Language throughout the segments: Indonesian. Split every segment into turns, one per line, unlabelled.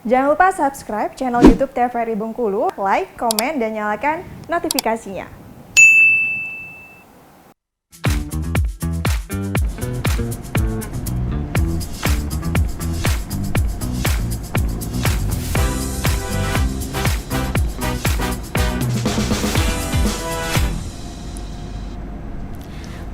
Jangan lupa subscribe channel YouTube TVRI Bengkulu, like, komen, dan nyalakan notifikasinya.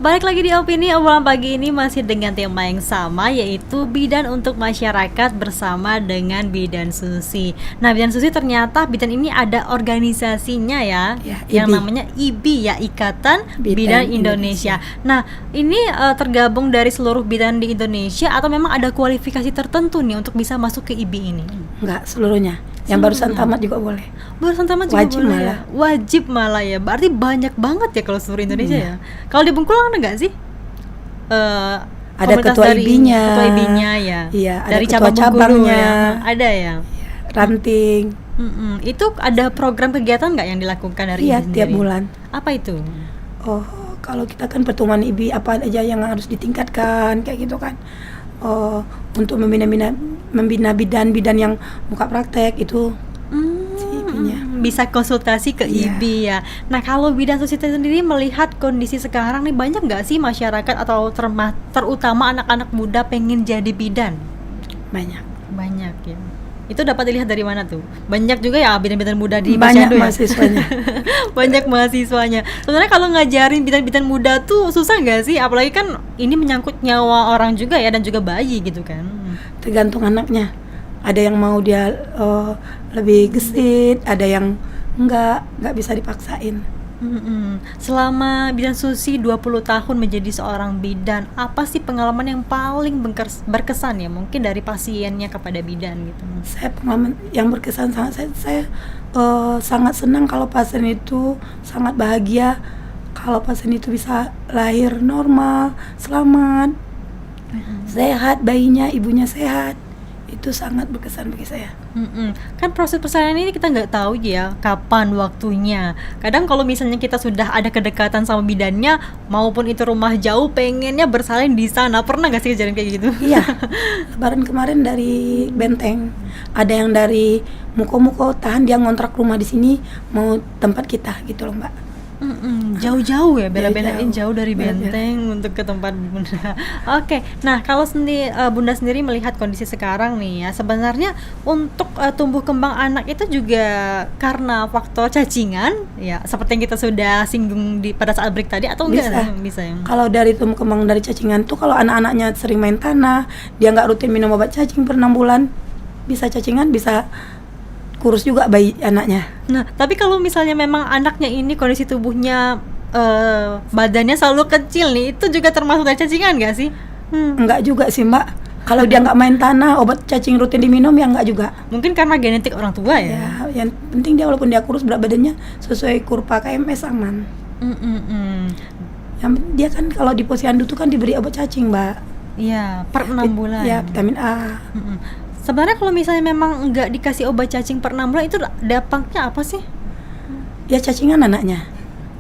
Balik lagi di Opini, obrolan pagi ini masih dengan tema yang sama, yaitu bidan untuk masyarakat bersama dengan Bidan Susi. Nah, Bidan Susi ternyata bidan ini ada organisasinya ya yang namanya IBI ya, Ikatan Bidan Indonesia. Nah, ini tergabung dari seluruh bidan di Indonesia atau memang ada kualifikasi tertentu nih untuk bisa masuk ke IBI ini?
Enggak, seluruhnya. Yang barusan tamat juga boleh.
Barusan tamat juga
wajib
boleh.
Malah.
Wajib malah ya. Berarti banyak banget ya kalau seluruh Indonesia ya. Kalau di Bengkulu ada nggak sih?
Ada ketua IBI-nya.
Ketua IBI-nya ya.
Iya, ada
dari
ketua cabangnya.
Ya. Ada ya.
Ranting.
Itu ada program kegiatan nggak yang dilakukan dari IBI sendiri?
Tiap bulan.
Apa itu?
Oh, kalau kita kan pertemuan IBI apa aja yang harus ditingkatkan kayak gitu kan. Oh, untuk membina bidan-bidan yang buka praktek itu
bisa konsultasi ke IBI ya. Nah, kalau Bidan Susi sendiri melihat kondisi sekarang nih, banyak nggak sih masyarakat atau terutama anak-anak muda pengen jadi bidan? Banyak ya. Itu dapat dilihat dari mana tuh? Banyak juga ya bidan-bidan muda di
banyak
Posyandu
mahasiswanya.
Banyak mahasiswanya. Sebenarnya kalau ngajarin bidan-bidan muda tuh susah nggak sih? Apalagi kan ini menyangkut nyawa orang juga ya, dan juga bayi gitu kan.
Tergantung anaknya. Ada yang mau dia lebih gesit, ada yang nggak bisa dipaksain.
Selama Bidan Susi 20 tahun menjadi seorang bidan, apa sih pengalaman yang paling berkesan ya, mungkin dari pasiennya kepada bidan gitu?
Saya pengalaman yang berkesan sangat, saya sangat senang kalau pasien itu sangat bahagia, kalau pasien itu bisa lahir normal, selamat, sehat, bayinya, ibunya sehat. Itu sangat berkesan bagi saya.
Kan proses persalinan ini kita nggak tahu ya kapan waktunya. Kadang kalau misalnya kita sudah ada kedekatan sama bidannya, maupun itu rumah jauh, pengennya bersalin di sana. Pernah nggak sih kejadian kayak gitu?
Iya. Lebaran kemarin dari Benteng, ada yang dari Muko tahan dia ngontrak rumah di sini, mau tempat kita gitu loh Mbak.
Jauh-jauh ya, bela-belain jauh dari Benteng untuk ke tempat Bunda. Oke, nah kalau Bunda sendiri melihat kondisi sekarang nih ya, sebenarnya untuk tumbuh kembang anak itu juga karena faktor cacingan ya, seperti yang kita sudah singgung pada saat break tadi, atau enggak? Bisa ya?
Kalau dari tumbuh kembang dari cacingan tuh, kalau anak-anaknya sering main tanah, dia nggak rutin minum obat cacing per 6 bulan, bisa cacingan, bisa kurus juga bayi anaknya.
Nah, tapi kalau misalnya memang anaknya ini kondisi tubuhnya badannya selalu kecil nih, itu juga termasuk dari cacingan nggak sih?
Enggak juga sih Mbak. Kalau dia nggak main tanah, obat cacing rutin diminum ya enggak juga.
Mungkin karena genetik orang tua ya.
Ya, yang penting dia walaupun dia kurus, berat badannya sesuai kurva KMS aman. Yang dia kan kalau di Posyandu tuh kan diberi obat cacing Mbak.
Iya, per 6 bulan.
Ya, vitamin A.
Sebenarnya kalau misalnya memang nggak dikasih obat cacing per 6 bulan, itu dampaknya apa sih?
Ya cacingan anaknya,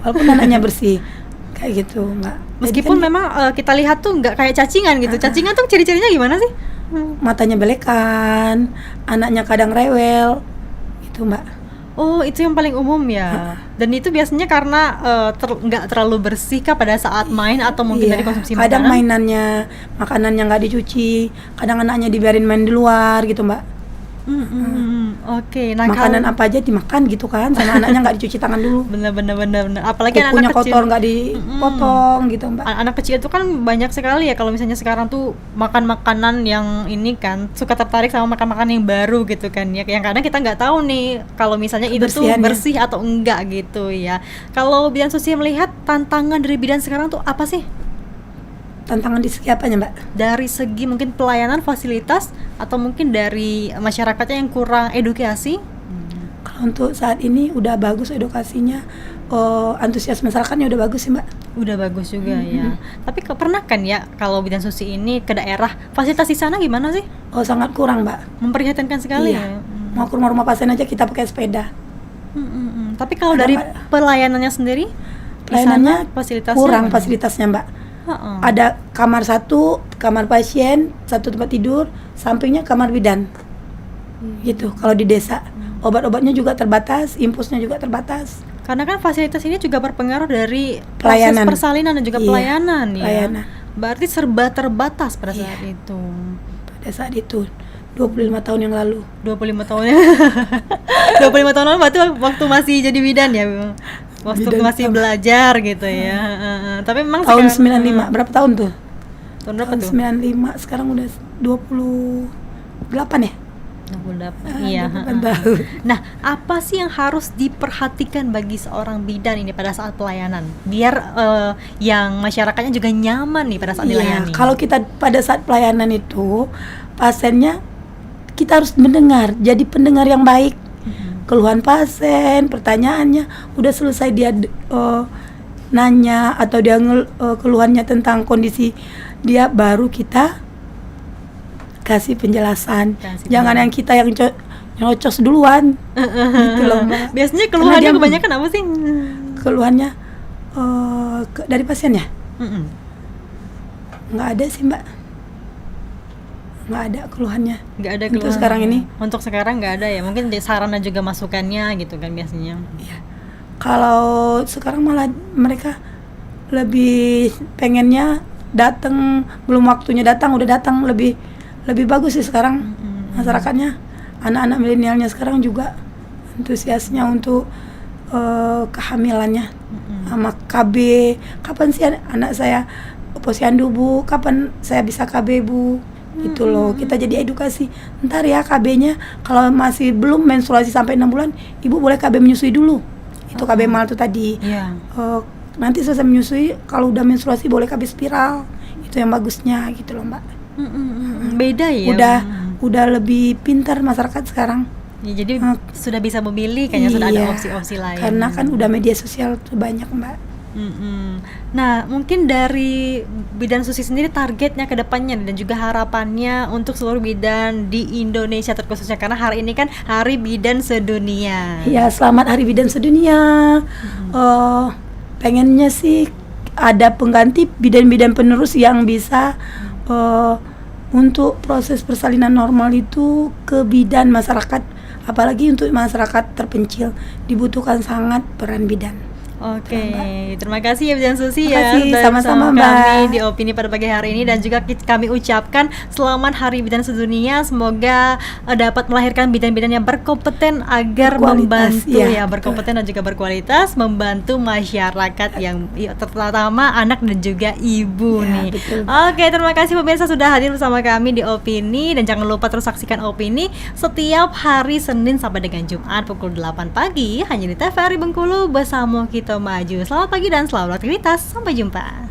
walaupun anaknya bersih kayak gitu Mbak.
Meskipun kan memang kita lihat tuh nggak kayak cacingan gitu. Cacingan tuh ciri-cirinya gimana sih?
Matanya belekan, anaknya kadang rewel gitu Mbak.
Oh, itu yang paling umum ya. Dan itu biasanya karena nggak terlalu bersih kah pada saat main, atau mungkin dari konsumsi makanan?
Kadang makanannya nggak dicuci, kadang anaknya dibiarin main di luar gitu Mbak.
Oke, nah
makanan apa aja dimakan gitu kan, sama anaknya nggak dicuci tangan dulu.
Bener. Apalagi
kukunya
anak kecil
kotor nggak dipotong gitu Mbak.
Anak kecil itu kan banyak sekali ya, kalau misalnya sekarang tuh makan makanan yang ini kan, suka tertarik sama makan-makan yang baru gitu kan ya, yang kadang kita nggak tahu nih kalau misalnya itu tuh bersih atau enggak gitu ya. Kalau Bidan Susi melihat tantangan dari bidan sekarang tuh apa sih?
Tantangan di segi apanya Mbak?
Dari segi mungkin pelayanan, fasilitas, atau mungkin dari masyarakatnya yang kurang edukasi?
Kalau untuk saat ini udah bagus edukasinya, antusias masyarakatnya udah bagus sih Mbak.
Udah bagus juga ya. Tapi pernah kan ya kalau Bidan Susi ini ke daerah, fasilitas di sana gimana sih?
Oh, sangat kurang Mbak.
Memprihatinkan sekali
ya. Mau ke rumah-rumah pasien aja kita pakai sepeda.
Tapi kalau dari pelayanannya sendiri,
pelayanannya
fasilitasnya
kurang fasilitasnya Mbak. Ada kamar 1, kamar pasien, 1 tempat tidur, sampingnya kamar bidan. gitu. Kalau di desa obat-obatnya juga terbatas, infusnya juga terbatas.
Karena kan fasilitas ini juga berpengaruh dari
Pelayanan.
proses persalinan dan juga
Iya,
pelayanan ya.
pelayanan.
Berarti serba terbatas pada
Iya.
saat itu.
Pada saat itu 25 tahun yang lalu.
25 tahun. 25 tahun lalu berarti waktu masih jadi bidan ya. Waktu
Bidan
masih
apa?
belajar gitu ya. Tapi memang
Tahun
sekarang-
95. Berapa tahun tuh?
Tahun berapa
Tahun
tuh?
95, sekarang udah 28 ya?
28.
Ah,
Iya,
28 tahun.
Nah, apa sih yang harus diperhatikan bagi seorang bidan ini pada saat pelayanan? Biar yang masyarakatnya juga nyaman nih pada saat
Iya,
dilayani.
kalau kita pada saat pelayanan itu pasiennya kita harus mendengar, jadi pendengar yang baik. Keluhan pasien, pertanyaannya udah selesai dia nanya atau dia keluhannya tentang kondisi dia, baru kita kasih penjelasan.
Kasih
Jangan yang kita yang nyocos duluan. Gitu loh, Mbak.
Biasanya
Karena
keluhannya
dia-
kebanyakan apa sih?
Keluhannya dari pasiennya
Mm-mm.
nggak ada sih, Mbak. Nggak ada keluhannya.
Nggak ada
Untuk
keluhan.
sekarang ini.
Untuk sekarang nggak ada ya. Mungkin saran dan juga masukannya gitu kan biasanya.
Iya. Kalau sekarang malah mereka lebih pengennya datang, belum waktunya datang udah datang, lebih bagus sih sekarang. Masyarakatnya, anak-anak milenialnya sekarang juga antusiasnya untuk kehamilannya sama KB. Kapan sih anak saya posyandu, Bu? Kapan saya bisa KB, Bu? Gitu loh. Kita jadi edukasi. Ntar ya KB-nya kalau masih belum menstruasi sampai 6 bulan, Ibu boleh KB menyusui dulu. Itu KB mal tuh tadi.
Iya.
Nanti selesai menyusui, kalau udah menstruasi boleh KB spiral. Itu yang bagusnya gitu loh, Mbak.
Beda ya.
Udah lebih pintar masyarakat sekarang.
Ya, jadi
Hmm.
sudah bisa memilih kayaknya sudah ada
Iya,
opsi-opsi lain.
Karena kan udah media sosial tuh banyak, Mbak.
Nah, mungkin dari bidan Susi sendiri targetnya ke depannya dan juga harapannya untuk seluruh bidan di Indonesia terkhususnya karena hari ini kan Hari Bidan Sedunia.
Ya, selamat Hari Bidan Sedunia. Pengennya sih ada pengganti bidan-bidan penerus yang bisa untuk proses persalinan normal itu ke bidan masyarakat, apalagi untuk masyarakat terpencil dibutuhkan sangat peran bidan.
Oke, terima kasih ya Bidan Susi ya
Terima kasih,
sudah
sama-sama,
bersama kami
Mbak.
di opini pada pagi hari ini dan juga kami ucapkan selamat Hari Bidan Sedunia. Semoga dapat melahirkan bidan-bidan yang berkompeten agar
Berkualitas,
membantu
ya,
berkompeten dan juga berkualitas membantu masyarakat yang terutama anak dan juga ibu
Ya,
nih.
betul.
Oke, terima kasih pemirsa sudah hadir bersama kami di opini dan jangan lupa terus saksikan opini setiap hari Senin sampai dengan Jumat pukul 8 pagi hanya di TVRI Bengkulu bersama kita maju. Selamat pagi dan selamat aktivitas. Sampai jumpa.